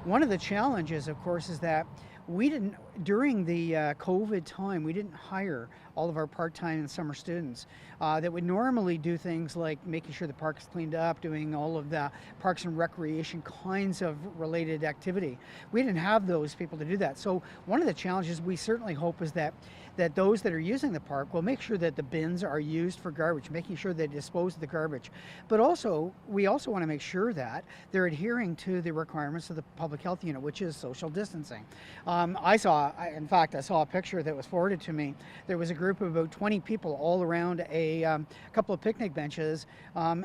One of the challenges, of course, is that we didn't, during the COVID time, we didn't hire all of our part-time and summer students that would normally do things like making sure the park's cleaned up, doing all of the parks and recreation kinds of related activity. We didn't have those people to do that. So one of the challenges we certainly hope is that those that are using the park will make sure that the bins are used for garbage, making sure they dispose of the garbage. But also, we also want to make sure that they're adhering to the requirements of the public health unit, which is social distancing. In fact, I saw a picture that was forwarded to me. There was a group of about 20 people all around a couple of picnic benches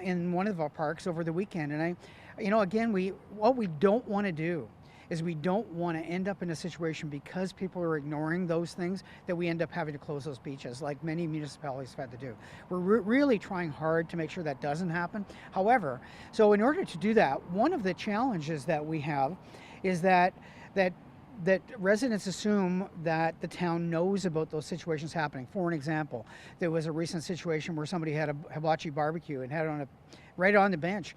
in one of our parks over the weekend. And again, what we don't want to do is we don't want to end up in a situation because people are ignoring those things that we end up having to close those beaches like many municipalities have had to do. We're really trying hard to make sure that doesn't happen. However, so in order to do that, one of the challenges that we have is that residents assume that the town knows about those situations happening. For an example, there was a recent situation where somebody had a hibachi barbecue and had it right on the bench.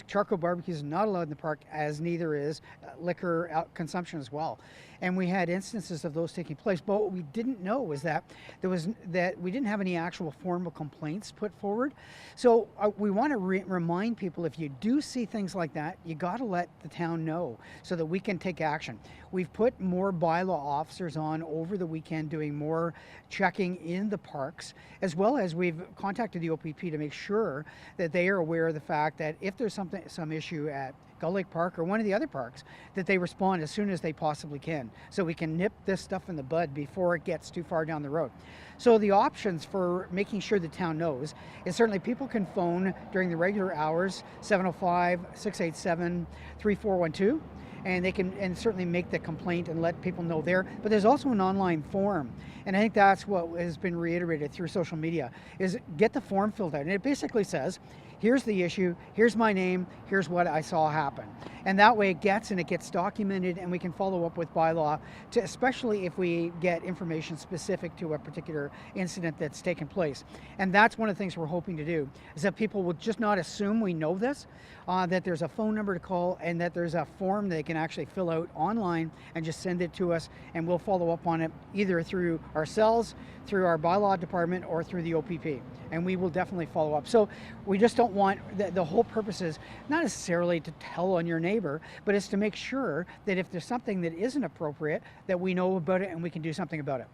Charcoal barbecues, are not allowed in the park, as neither is liquor consumption as well. And we had instances of those taking place. But what we didn't know was that we didn't have any actual formal complaints put forward. So we want to remind people, if you do see things like that, you got to let the town know so that we can take action. We've put more bylaw officers on over the weekend doing more checking in the parks, as well as we've contacted the OPP to make sure that they are aware of the fact that if there's some issue at Gull Lake Park or one of the other parks, that they respond as soon as they possibly can, so we can nip this stuff in the bud before it gets too far down the road. So the options for making sure the town knows is certainly people can phone during the regular hours, 705-687-3412, and they can certainly make the complaint and let people know there. But there's also an online form, and I think that's what has been reiterated through social media, is get the form filled out. And it basically says, here's the issue, here's my name, here's what I saw happen. And that way it gets documented, and we can follow up with bylaw, especially if we get information specific to a particular incident that's taken place. And that's one of the things we're hoping to do, is that people will just not assume we know this, that there's a phone number to call, and that there's a form they can actually fill out online and just send it to us, and we'll follow up on it either through ourselves, through our bylaw department, or through the OPP. And we will definitely follow up. So we just don't want, the whole purpose is not necessarily to tell on your neighbor, but it's to make sure that if there's something that isn't appropriate, that we know about it and we can do something about it.